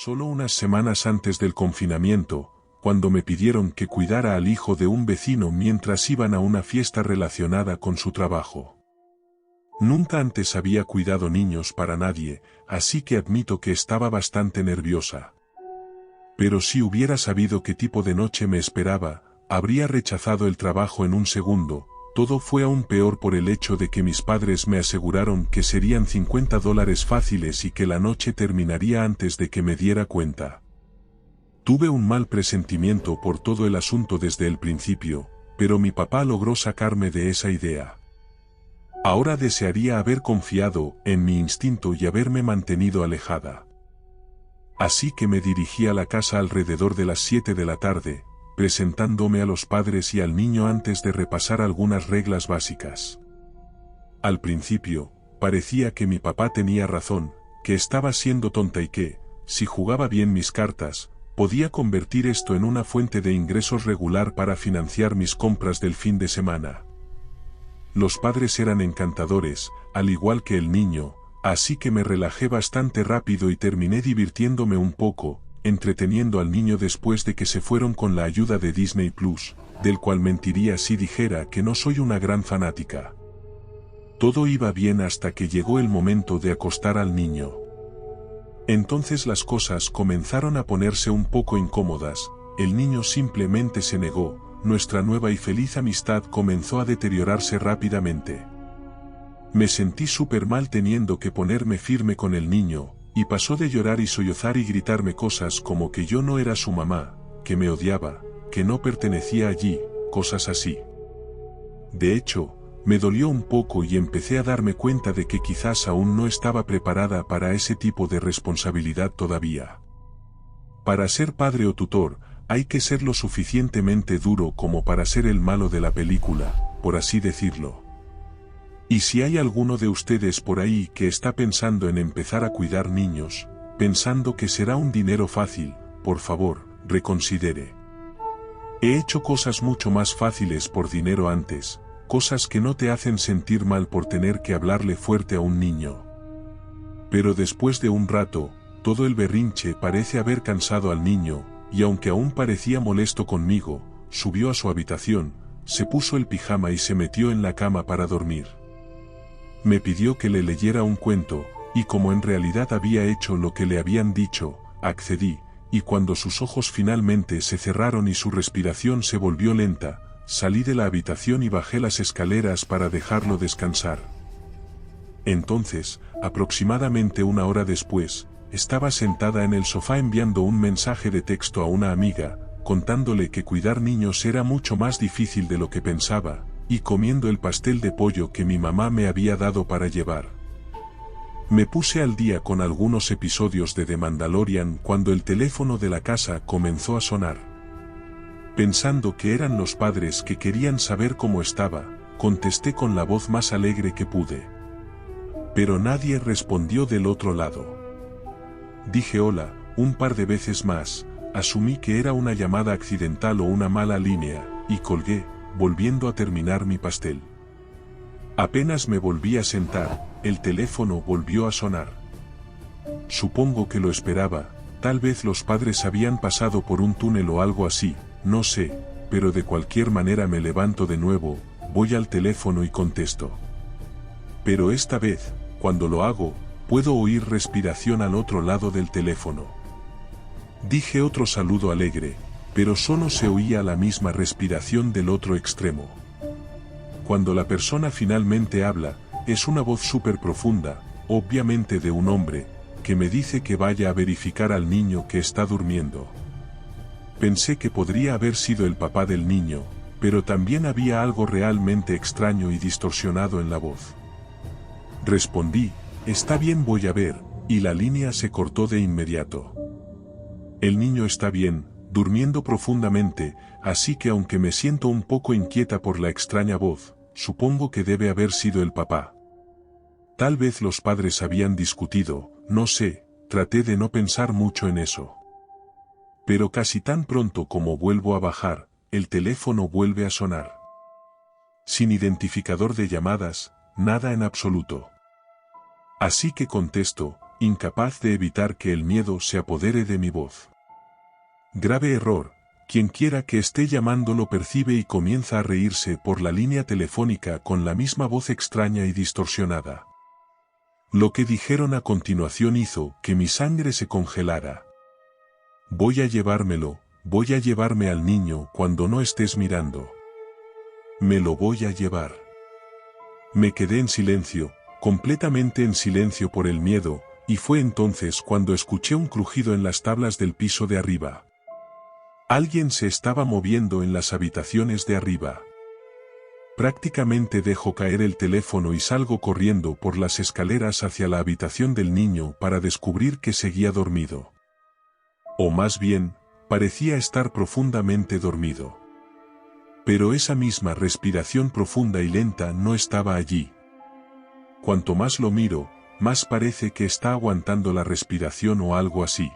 Solo unas semanas antes del confinamiento, cuando me pidieron que cuidara al hijo de un vecino mientras iban a una fiesta relacionada con su trabajo. Nunca antes había cuidado niños para nadie, así que admito que estaba bastante nerviosa. Pero si hubiera sabido qué tipo de noche me esperaba, habría rechazado el trabajo en un segundo. Todo fue aún peor por el hecho de que mis padres me aseguraron que serían $50 fáciles y que la noche terminaría antes de que me diera cuenta. Tuve un mal presentimiento por todo el asunto desde el principio, pero mi papá logró sacarme de esa idea. Ahora desearía haber confiado en mi instinto y haberme mantenido alejada. Así que me dirigí a la casa alrededor de las 7 de la tarde, presentándome a los padres y al niño antes de repasar algunas reglas básicas. Al principio, parecía que mi papá tenía razón, que estaba siendo tonta y que, si jugaba bien mis cartas, podía convertir esto en una fuente de ingresos regular para financiar mis compras del fin de semana. Los padres eran encantadores, al igual que el niño, así que me relajé bastante rápido y terminé divirtiéndome un poco, entreteniendo al niño después de que se fueron con la ayuda de Disney Plus, del cual mentiría si dijera que no soy una gran fanática. Todo iba bien hasta que llegó el momento de acostar al niño. Entonces las cosas comenzaron a ponerse un poco incómodas, el niño simplemente se negó, nuestra nueva y feliz amistad comenzó a deteriorarse rápidamente. Me sentí súper mal teniendo que ponerme firme con el niño, y pasó de llorar y sollozar y gritarme cosas como que yo no era su mamá, que me odiaba, que no pertenecía allí, cosas así. De hecho, me dolió un poco y empecé a darme cuenta de que quizás aún no estaba preparada para ese tipo de responsabilidad todavía. Para ser padre o tutor, hay que ser lo suficientemente duro como para ser el malo de la película, por así decirlo. Y si hay alguno de ustedes por ahí que está pensando en empezar a cuidar niños, pensando que será un dinero fácil, por favor, reconsidere. He hecho cosas mucho más fáciles por dinero antes, cosas que no te hacen sentir mal por tener que hablarle fuerte a un niño. Pero después de un rato, todo el berrinche parece haber cansado al niño, y aunque aún parecía molesto conmigo, subió a su habitación, se puso el pijama y se metió en la cama para dormir. Me pidió que le leyera un cuento, y como en realidad había hecho lo que le habían dicho, accedí, y cuando sus ojos finalmente se cerraron y su respiración se volvió lenta, salí de la habitación y bajé las escaleras para dejarlo descansar. Entonces, aproximadamente una hora después, estaba sentada en el sofá enviando un mensaje de texto a una amiga, contándole que cuidar niños era mucho más difícil de lo que pensaba, y comiendo el pastel de pollo que mi mamá me había dado para llevar. Me puse al día con algunos episodios de The Mandalorian cuando el teléfono de la casa comenzó a sonar. Pensando que eran los padres que querían saber cómo estaba, contesté con la voz más alegre que pude. Pero nadie respondió del otro lado. Dije hola, un par de veces más, asumí que era una llamada accidental o una mala línea, y colgué, volviendo a terminar mi pastel. Apenas me volví a sentar, el teléfono volvió a sonar. Supongo que lo esperaba, tal vez los padres habían pasado por un túnel o algo así, no sé, pero de cualquier manera me levanto de nuevo, voy al teléfono y contesto. Pero esta vez, cuando lo hago, puedo oír respiración al otro lado del teléfono. Dije otro saludo alegre, pero solo se oía la misma respiración del otro extremo. Cuando la persona finalmente habla, es una voz súper profunda, obviamente de un hombre, que me dice que vaya a verificar al niño que está durmiendo. Pensé que podría haber sido el papá del niño, pero también había algo realmente extraño y distorsionado en la voz. Respondí, está bien, voy a ver, y la línea se cortó de inmediato. El niño está bien, durmiendo profundamente, así que aunque me siento un poco inquieta por la extraña voz, supongo que debe haber sido el papá. Tal vez los padres habían discutido, no sé, traté de no pensar mucho en eso. Pero casi tan pronto como vuelvo a bajar, el teléfono vuelve a sonar. Sin identificador de llamadas, nada en absoluto. Así que contesto, incapaz de evitar que el miedo se apodere de mi voz. Grave error, quienquiera que esté llamando lo percibe y comienza a reírse por la línea telefónica con la misma voz extraña y distorsionada. Lo que dijeron a continuación hizo que mi sangre se congelara. Voy a llevarme al niño cuando no estés mirando. Me lo voy a llevar. Me quedé en silencio, completamente en silencio por el miedo, y fue entonces cuando escuché un crujido en las tablas del piso de arriba. Alguien se estaba moviendo en las habitaciones de arriba. Prácticamente dejo caer el teléfono y salgo corriendo por las escaleras hacia la habitación del niño para descubrir que seguía dormido. O más bien, parecía estar profundamente dormido. Pero esa misma respiración profunda y lenta no estaba allí. Cuanto más lo miro, más parece que está aguantando la respiración o algo así.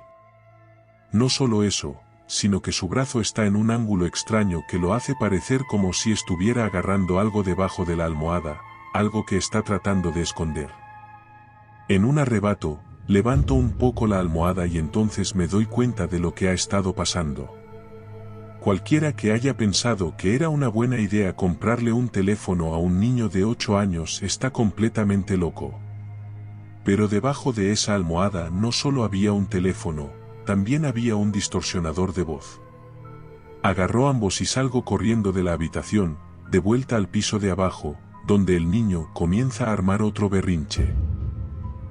No solo eso, sino que su brazo está en un ángulo extraño que lo hace parecer como si estuviera agarrando algo debajo de la almohada, algo que está tratando de esconder. En un arrebato, levanto un poco la almohada y entonces me doy cuenta de lo que ha estado pasando. Cualquiera que haya pensado que era una buena idea comprarle un teléfono a un niño de 8 años está completamente loco. Pero debajo de esa almohada no solo había un teléfono, también había un distorsionador de voz. Agarró ambos y salgo corriendo de la habitación, de vuelta al piso de abajo, donde el niño comienza a armar otro berrinche.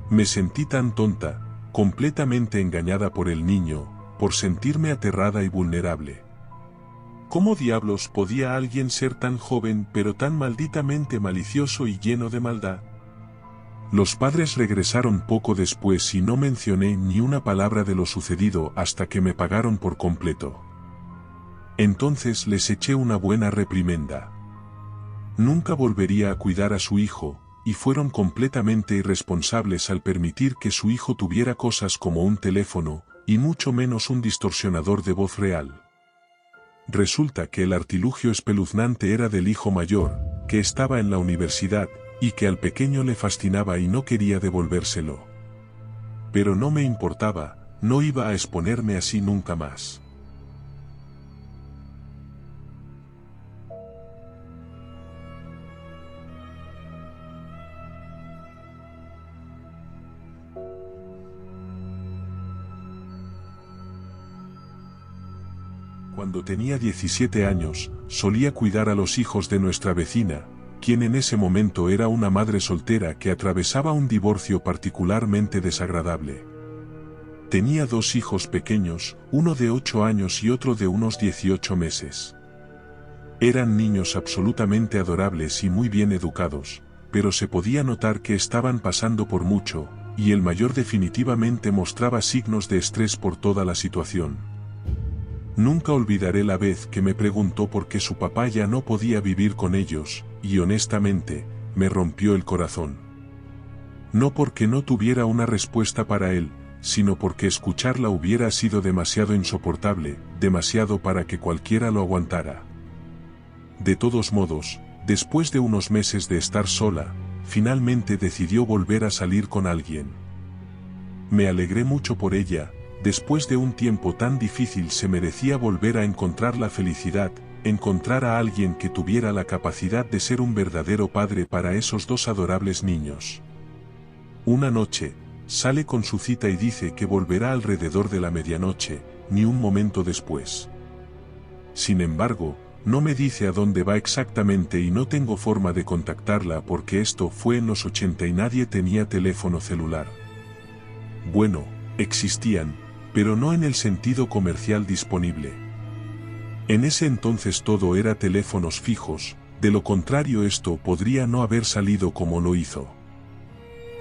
Me sentí tan tonta, completamente engañada por el niño, por sentirme aterrada y vulnerable. ¿Cómo diablos podía alguien ser tan joven pero tan malditamente malicioso y lleno de maldad? Los padres regresaron poco después y no mencioné ni una palabra de lo sucedido hasta que me pagaron por completo. Entonces les eché una buena reprimenda. Nunca volvería a cuidar a su hijo, y fueron completamente irresponsables al permitir que su hijo tuviera cosas como un teléfono, y mucho menos un distorsionador de voz real. Resulta que el artilugio espeluznante era del hijo mayor, que estaba en la universidad, y que al pequeño le fascinaba y no quería devolvérselo. Pero no me importaba, no iba a exponerme así nunca más. Cuando tenía 17 años, solía cuidar a los hijos de nuestra vecina, quien en ese momento era una madre soltera que atravesaba un divorcio particularmente desagradable. Tenía 2 hijos pequeños, uno de 8 años y otro de unos 18 meses. Eran niños absolutamente adorables y muy bien educados, pero se podía notar que estaban pasando por mucho, y el mayor definitivamente mostraba signos de estrés por toda la situación. Nunca olvidaré la vez que me preguntó por qué su papá ya no podía vivir con ellos, y honestamente, me rompió el corazón. No porque no tuviera una respuesta para él, sino porque escucharla hubiera sido demasiado insoportable, demasiado para que cualquiera lo aguantara. De todos modos, después de unos meses de estar sola, finalmente decidió volver a salir con alguien. Me alegré mucho por ella. Después de un tiempo tan difícil se merecía volver a encontrar la felicidad, encontrar a alguien que tuviera la capacidad de ser un verdadero padre para esos 2 adorables niños. Una noche, sale con su cita y dice que volverá alrededor de la medianoche, ni un momento después. Sin embargo, no me dice a dónde va exactamente y no tengo forma de contactarla porque esto fue en los 80 y nadie tenía teléfono celular. Bueno, existían, pero no en el sentido comercial disponible. En ese entonces todo era teléfonos fijos, de lo contrario esto podría no haber salido como lo hizo.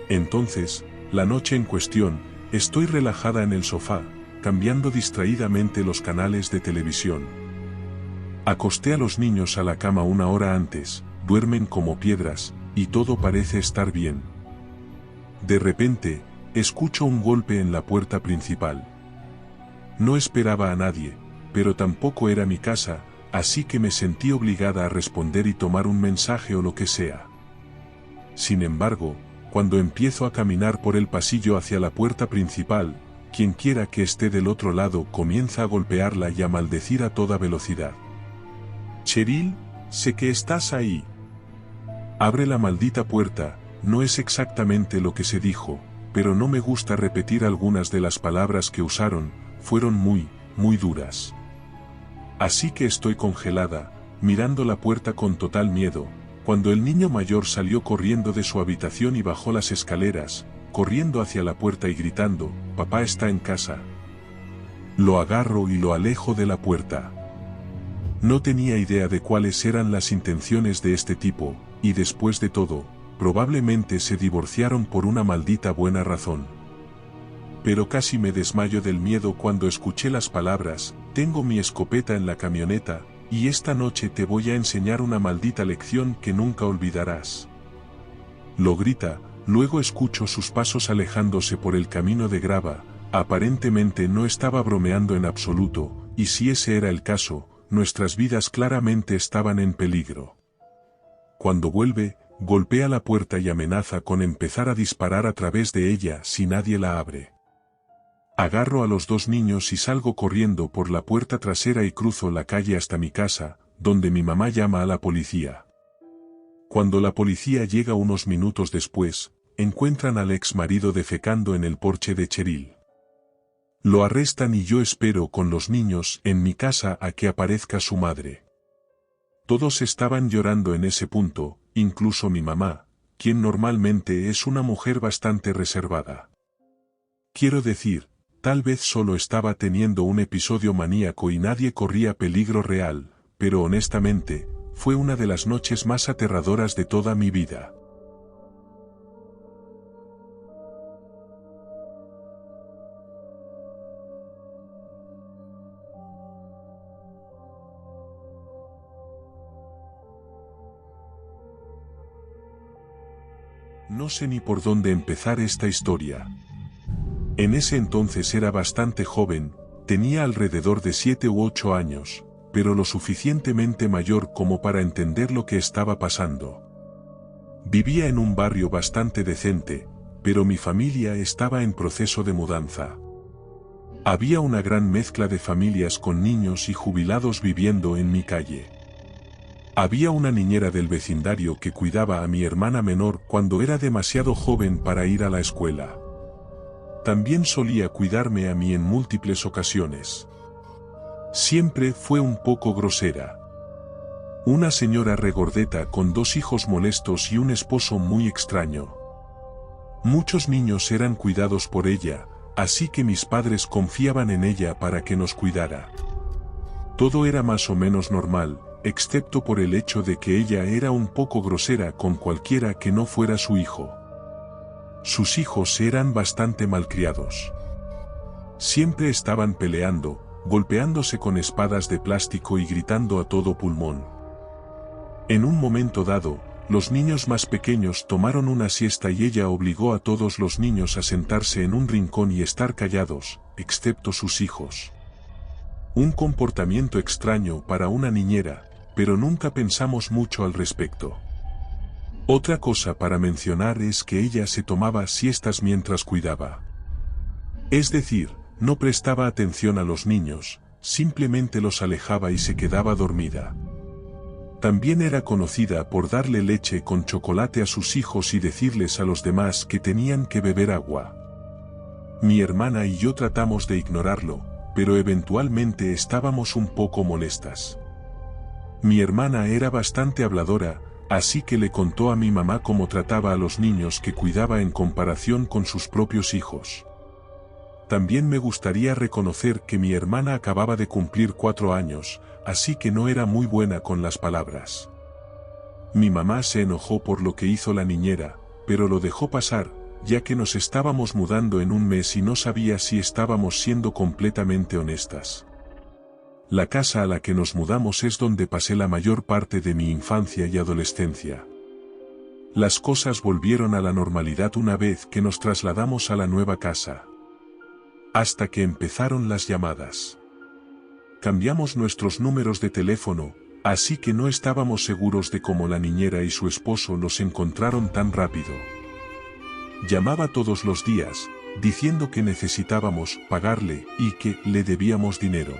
Entonces, la noche en cuestión, estoy relajada en el sofá, cambiando distraídamente los canales de televisión. Acosté a los niños a la cama 1 hora antes, duermen como piedras, y todo parece estar bien. De repente, escucho un golpe en la puerta principal. No esperaba a nadie, pero tampoco era mi casa, así que me sentí obligada a responder y tomar un mensaje o lo que sea. Sin embargo, cuando empiezo a caminar por el pasillo hacia la puerta principal, quienquiera que esté del otro lado comienza a golpearla y a maldecir a toda velocidad. Cheryl, sé que estás ahí. Abre la maldita puerta, no es exactamente lo que se dijo, pero no me gusta repetir algunas de las palabras que usaron, fueron muy duras. Así que estoy congelada, mirando la puerta con total miedo, cuando el niño mayor salió corriendo de su habitación y bajó las escaleras, corriendo hacia la puerta y gritando, «Papá está en casa». Lo agarro y lo alejo de la puerta. No tenía idea de cuáles eran las intenciones de este tipo, y después de todo, probablemente se divorciaron por una maldita buena razón. Pero casi me desmayo del miedo cuando escuché las palabras, «Tengo mi escopeta en la camioneta, y esta noche te voy a enseñar una maldita lección que nunca olvidarás». Lo grita, luego escucho sus pasos alejándose por el camino de grava, aparentemente no estaba bromeando en absoluto, y si ese era el caso, nuestras vidas claramente estaban en peligro. Cuando vuelve, golpea la puerta y amenaza con empezar a disparar a través de ella si nadie la abre. Agarro a los dos niños y salgo corriendo por la puerta trasera y cruzo la calle hasta mi casa, donde mi mamá llama a la policía. Cuando la policía llega unos minutos después, encuentran al ex marido defecando en el porche de Cheryl. Lo arrestan y yo espero con los niños en mi casa a que aparezca su madre. Todos estaban llorando en ese punto, incluso mi mamá, quien normalmente es una mujer bastante reservada. Quiero decir, tal vez solo estaba teniendo un episodio maníaco y nadie corría peligro real, pero honestamente, fue una de las noches más aterradoras de toda mi vida. No sé ni por dónde empezar esta historia. En ese entonces era bastante joven, tenía alrededor de 7 u 8 años, pero lo suficientemente mayor como para entender lo que estaba pasando. Vivía en un barrio bastante decente, pero mi familia estaba en proceso de mudanza. Había una gran mezcla de familias con niños y jubilados viviendo en mi calle. Había una niñera del vecindario que cuidaba a mi hermana menor cuando era demasiado joven para ir a la escuela. También solía cuidarme a mí en múltiples ocasiones. Siempre fue un poco grosera. Una señora regordeta con 2 hijos molestos y un esposo muy extraño. Muchos niños eran cuidados por ella, así que mis padres confiaban en ella para que nos cuidara. Todo era más o menos normal, excepto por el hecho de que ella era un poco grosera con cualquiera que no fuera su hijo. Sus hijos eran bastante malcriados. Siempre estaban peleando, golpeándose con espadas de plástico y gritando a todo pulmón. En un momento dado, los niños más pequeños tomaron una siesta y ella obligó a todos los niños a sentarse en un rincón y estar callados, excepto sus hijos. Un comportamiento extraño para una niñera, pero nunca pensamos mucho al respecto. Otra cosa para mencionar es que ella se tomaba siestas mientras cuidaba. Es decir, no prestaba atención a los niños, simplemente los alejaba y se quedaba dormida. También era conocida por darle leche con chocolate a sus hijos y decirles a los demás que tenían que beber agua. Mi hermana y yo tratamos de ignorarlo, pero eventualmente estábamos un poco molestas. Mi hermana era bastante habladora, así que le contó a mi mamá cómo trataba a los niños que cuidaba en comparación con sus propios hijos. También me gustaría reconocer que mi hermana acababa de cumplir 4 años, así que no era muy buena con las palabras. Mi mamá se enojó por lo que hizo la niñera, pero lo dejó pasar, ya que nos estábamos mudando en un mes y no sabía si estábamos siendo completamente honestas. La casa a la que nos mudamos es donde pasé la mayor parte de mi infancia y adolescencia. Las cosas volvieron a la normalidad una vez que nos trasladamos a la nueva casa. Hasta que empezaron las llamadas. Cambiamos nuestros números de teléfono, así que no estábamos seguros de cómo la niñera y su esposo los encontraron tan rápido. Llamaba todos los días, diciendo que necesitábamos pagarle y que le debíamos dinero.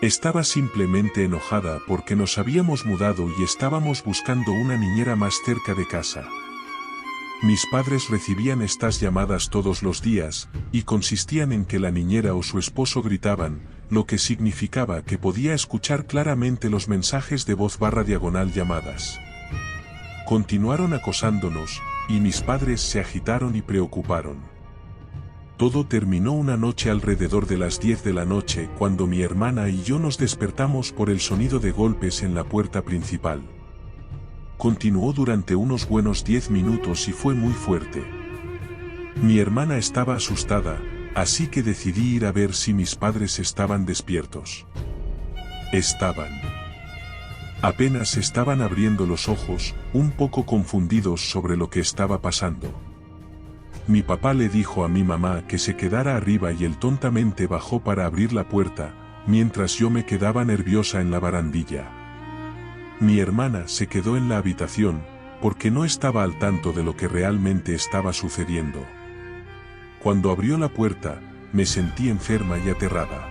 Estaba simplemente enojada porque nos habíamos mudado y estábamos buscando una niñera más cerca de casa. Mis padres recibían estas llamadas todos los días, y consistían en que la niñera o su esposo gritaban, lo que significaba que podía escuchar claramente los mensajes de voz / llamadas. Continuaron acosándonos, y mis padres se agitaron y preocuparon. Todo terminó una noche alrededor de las 10 de la noche cuando mi hermana y yo nos despertamos por el sonido de golpes en la puerta principal. Continuó durante unos buenos 10 minutos y fue muy fuerte. Mi hermana estaba asustada, así que decidí ir a ver si mis padres estaban despiertos. Estaban. Apenas estaban abriendo los ojos, un poco confundidos sobre lo que estaba pasando. Mi papá le dijo a mi mamá que se quedara arriba y él tontamente bajó para abrir la puerta, mientras yo me quedaba nerviosa en la barandilla. Mi hermana se quedó en la habitación, porque no estaba al tanto de lo que realmente estaba sucediendo. Cuando abrió la puerta, me sentí enferma y aterrada.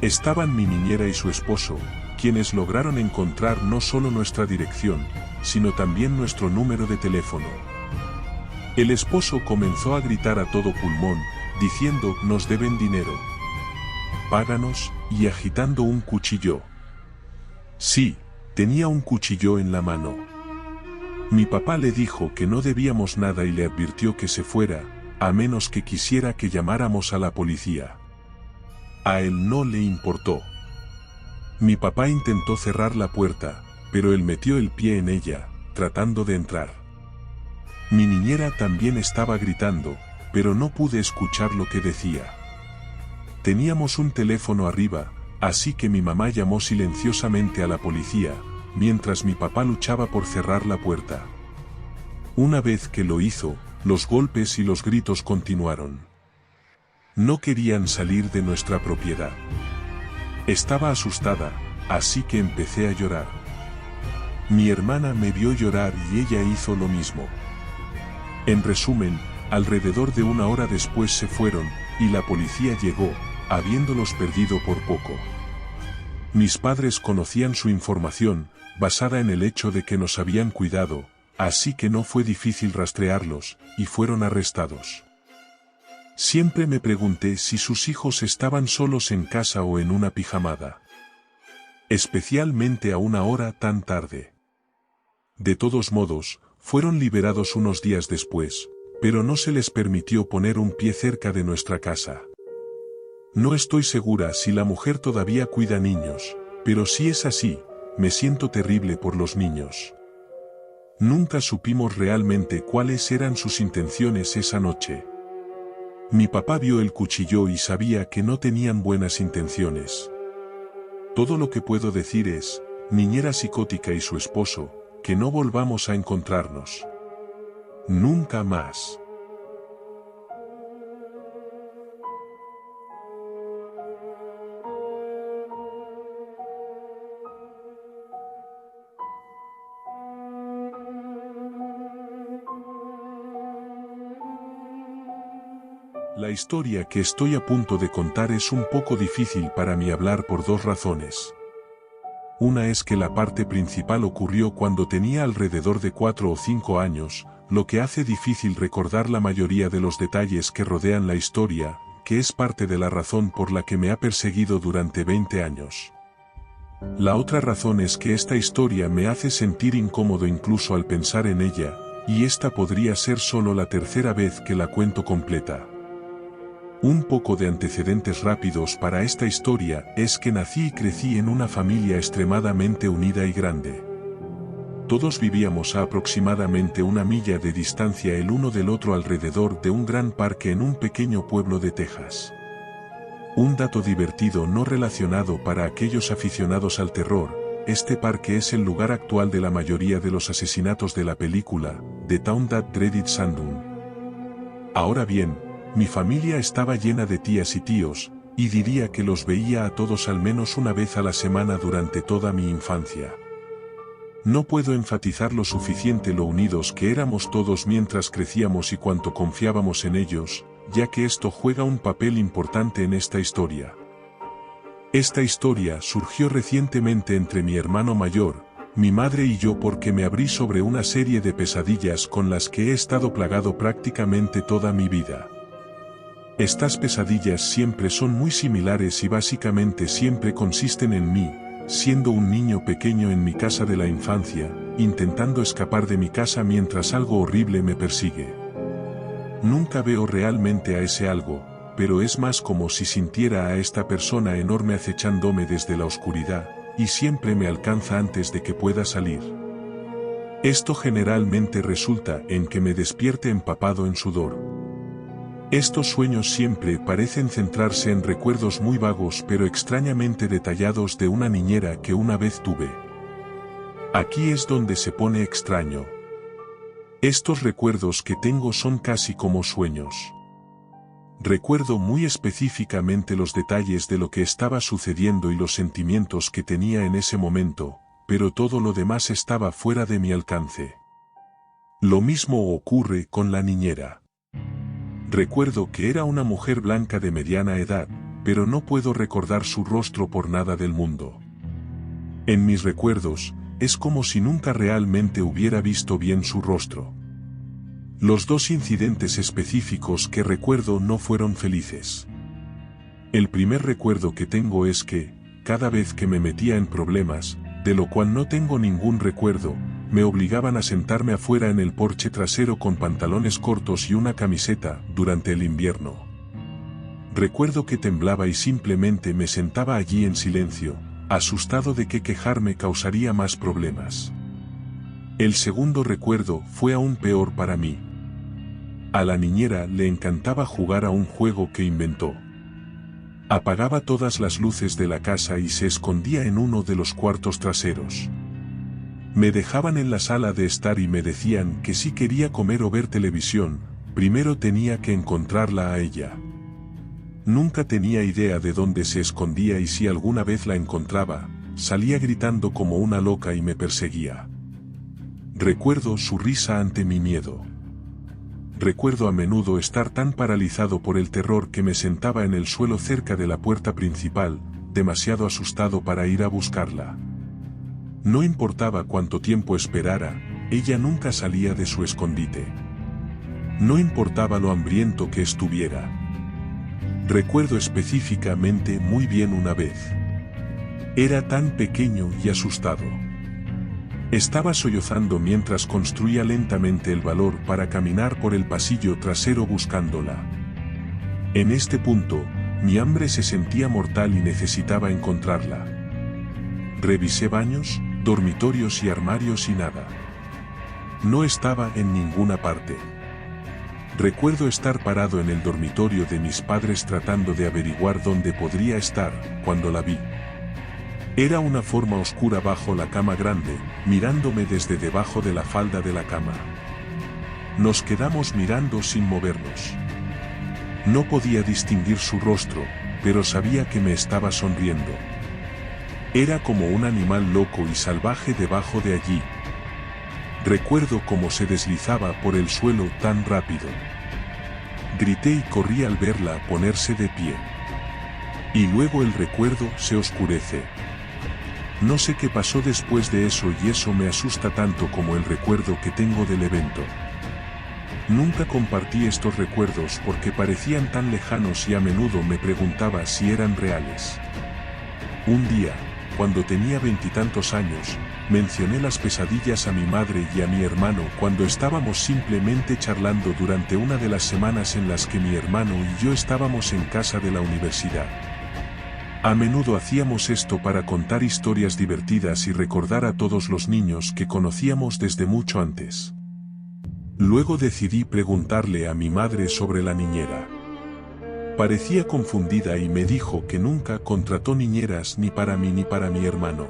Estaban mi niñera y su esposo, quienes lograron encontrar no solo nuestra dirección, sino también nuestro número de teléfono. El esposo comenzó a gritar a todo pulmón, diciendo, «Nos deben dinero. Páganos», y agitando un cuchillo. Sí, tenía un cuchillo en la mano. Mi papá le dijo que no debíamos nada y le advirtió que se fuera, a menos que quisiera que llamáramos a la policía. A él no le importó. Mi papá intentó cerrar la puerta, pero él metió el pie en ella, tratando de entrar. Mi niñera también estaba gritando, pero no pude escuchar lo que decía. Teníamos un teléfono arriba, así que mi mamá llamó silenciosamente a la policía, mientras mi papá luchaba por cerrar la puerta. Una vez que lo hizo, los golpes y los gritos continuaron. No querían salir de nuestra propiedad. Estaba asustada, así que empecé a llorar. Mi hermana me vio llorar y ella hizo lo mismo. En resumen, alrededor de una hora después se fueron, y la policía llegó, habiéndolos perdido por poco. Mis padres conocían su información, basada en el hecho de que nos habían cuidado, así que no fue difícil rastrearlos, y fueron arrestados. Siempre me pregunté si sus hijos estaban solos en casa o en una pijamada. Especialmente a una hora tan tarde. De todos modos, fueron liberados unos días después, pero no se les permitió poner un pie cerca de nuestra casa. No estoy segura si la mujer todavía cuida niños, pero si es así, me siento terrible por los niños. Nunca supimos realmente cuáles eran sus intenciones esa noche. Mi papá vio el cuchillo y sabía que no tenían buenas intenciones. Todo lo que puedo decir es, niñera psicótica y su esposo, que no volvamos a encontrarnos. Nunca más. La historia que estoy a punto de contar es un poco difícil para mí hablar por dos razones. Una es que la parte principal ocurrió cuando tenía alrededor de 4 o 5 años, lo que hace difícil recordar la mayoría de los detalles que rodean la historia, que es parte de la razón por la que me ha perseguido durante 20 años. La otra razón es que esta historia me hace sentir incómodo incluso al pensar en ella, y esta podría ser solo la tercera vez que la cuento completa. Un poco de antecedentes rápidos para esta historia es que nací y crecí en una familia extremadamente unida y grande. Todos vivíamos a aproximadamente 1 milla de distancia el uno del otro alrededor de un gran parque en un pequeño pueblo de Texas. Un dato divertido no relacionado para aquellos aficionados al terror, este parque es el lugar actual de la mayoría de los asesinatos de la película, The Town That Dreaded Sundown. Ahora bien, mi familia estaba llena de tías y tíos, y diría que los veía a todos al menos una vez a la semana durante toda mi infancia. No puedo enfatizar lo suficiente lo unidos que éramos todos mientras crecíamos y cuánto confiábamos en ellos, ya que esto juega un papel importante en esta historia. Esta historia surgió recientemente entre mi hermano mayor, mi madre y yo porque me abrí sobre una serie de pesadillas con las que he estado plagado prácticamente toda mi vida. Estas pesadillas siempre son muy similares y básicamente siempre consisten en mí, siendo un niño pequeño en mi casa de la infancia, intentando escapar de mi casa mientras algo horrible me persigue. Nunca veo realmente a ese algo, pero es más como si sintiera a esta persona enorme acechándome desde la oscuridad, y siempre me alcanza antes de que pueda salir. Esto generalmente resulta en que me despierte empapado en sudor. Estos sueños siempre parecen centrarse en recuerdos muy vagos pero extrañamente detallados de una niñera que una vez tuve. Aquí es donde se pone extraño. Estos recuerdos que tengo son casi como sueños. Recuerdo muy específicamente los detalles de lo que estaba sucediendo y los sentimientos que tenía en ese momento, pero todo lo demás estaba fuera de mi alcance. Lo mismo ocurre con la niñera. Recuerdo que era una mujer blanca de mediana edad, pero no puedo recordar su rostro por nada del mundo. En mis recuerdos, es como si nunca realmente hubiera visto bien su rostro. Los dos incidentes específicos que recuerdo no fueron felices. El primer recuerdo que tengo es que, cada vez que me metía en problemas, de lo cual no tengo ningún recuerdo, me obligaban a sentarme afuera en el porche trasero con pantalones cortos y una camiseta durante el invierno. Recuerdo que temblaba y simplemente me sentaba allí en silencio, asustado de que quejarme causaría más problemas. El segundo recuerdo fue aún peor para mí. A la niñera le encantaba jugar a un juego que inventó. Apagaba todas las luces de la casa y se escondía en uno de los cuartos traseros. Me dejaban en la sala de estar y me decían que si quería comer o ver televisión, primero tenía que encontrarla a ella. Nunca tenía idea de dónde se escondía y si alguna vez la encontraba, salía gritando como una loca y me perseguía. Recuerdo su risa ante mi miedo. Recuerdo a menudo estar tan paralizado por el terror que me sentaba en el suelo cerca de la puerta principal, demasiado asustado para ir a buscarla. No importaba cuánto tiempo esperara, ella nunca salía de su escondite. No importaba lo hambriento que estuviera. Recuerdo específicamente muy bien una vez. Era tan pequeño y asustado. Estaba sollozando mientras construía lentamente el valor para caminar por el pasillo trasero buscándola. En este punto, mi hambre se sentía mortal y necesitaba encontrarla. Revisé baños, dormitorios y armarios y nada. No estaba en ninguna parte. Recuerdo estar parado en el dormitorio de mis padres tratando de averiguar dónde podría estar, cuando la vi. Era una forma oscura bajo la cama grande, mirándome desde debajo de la falda de la cama. Nos quedamos mirando sin movernos. No podía distinguir su rostro, pero sabía que me estaba sonriendo. Era como un animal loco y salvaje debajo de allí. Recuerdo cómo se deslizaba por el suelo tan rápido. Grité y corrí al verla ponerse de pie. Y luego el recuerdo se oscurece. No sé qué pasó después de eso y eso me asusta tanto como el recuerdo que tengo del evento. Nunca compartí estos recuerdos porque parecían tan lejanos y a menudo me preguntaba si eran reales. Un día, cuando tenía 20 y tantos años, mencioné las pesadillas a mi madre y a mi hermano cuando estábamos simplemente charlando durante una de las semanas en las que mi hermano y yo estábamos en casa de la universidad. A menudo hacíamos esto para contar historias divertidas y recordar a todos los niños que conocíamos desde mucho antes. Luego decidí preguntarle a mi madre sobre la niñera. Parecía confundida y me dijo que nunca contrató niñeras ni para mí ni para mi hermano.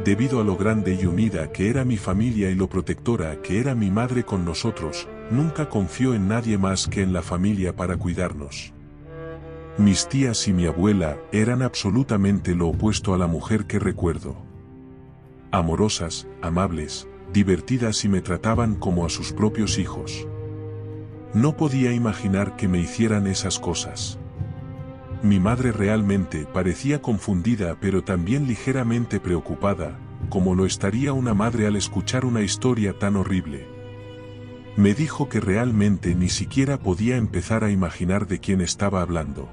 Debido a lo grande y unida que era mi familia y lo protectora que era mi madre con nosotros, nunca confió en nadie más que en la familia para cuidarnos. Mis tías y mi abuela eran absolutamente lo opuesto a la mujer que recuerdo. amorosas, amables, divertidas y me trataban como a sus propios hijos. No podía imaginar que me hicieran esas cosas. Mi madre realmente parecía confundida pero también ligeramente preocupada, como lo estaría una madre al escuchar una historia tan horrible. Me dijo que realmente ni siquiera podía empezar a imaginar de quién estaba hablando.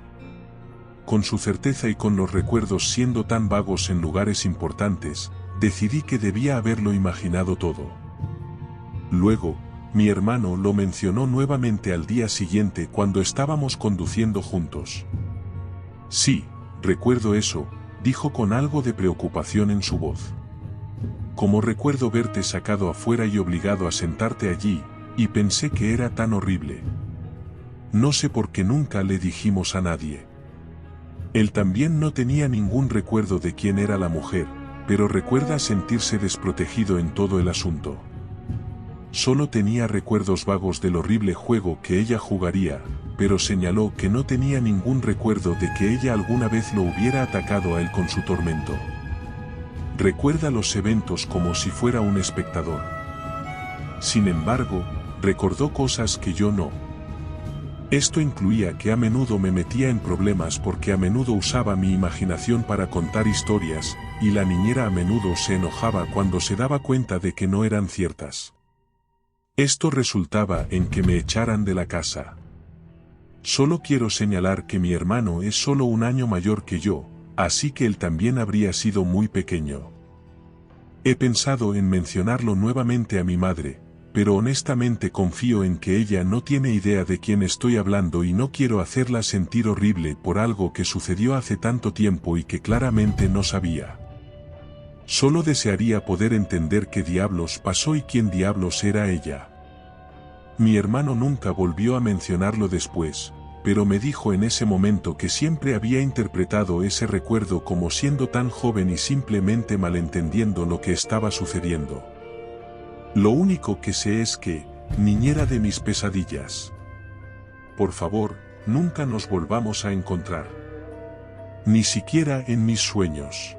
Con su certeza y con los recuerdos siendo tan vagos en lugares importantes, decidí que debía haberlo imaginado todo. Luego, mi hermano lo mencionó nuevamente al día siguiente cuando estábamos conduciendo juntos. Sí, recuerdo eso, dijo con algo de preocupación en su voz. Como recuerdo verte sacado afuera y obligado a sentarte allí, y pensé que era tan horrible. No sé por qué nunca le dijimos a nadie. Él también no tenía ningún recuerdo de quién era la mujer, pero recuerda sentirse desprotegido en todo el asunto. Solo tenía recuerdos vagos del horrible juego que ella jugaría, pero señaló que no tenía ningún recuerdo de que ella alguna vez lo hubiera atacado a él con su tormento. Recuerda los eventos como si fuera un espectador. Sin embargo, recordó cosas que yo no. Esto incluía que a menudo me metía en problemas porque a menudo usaba mi imaginación para contar historias, y la niñera a menudo se enojaba cuando se daba cuenta de que no eran ciertas. Esto resultaba en que me echaran de la casa. Solo quiero señalar que mi hermano es solo un año mayor que yo, así que él también habría sido muy pequeño. He pensado en mencionarlo nuevamente a mi madre, pero honestamente confío en que ella no tiene idea de quién estoy hablando y no quiero hacerla sentir horrible por algo que sucedió hace tanto tiempo y que claramente no sabía. Solo desearía poder entender qué diablos pasó y quién diablos era ella. Mi hermano nunca volvió a mencionarlo después, pero me dijo en ese momento que siempre había interpretado ese recuerdo como siendo tan joven y simplemente malentendiendo lo que estaba sucediendo. Lo único que sé es que, niñera de mis pesadillas. Por favor, nunca nos volvamos a encontrar. Ni siquiera en mis sueños.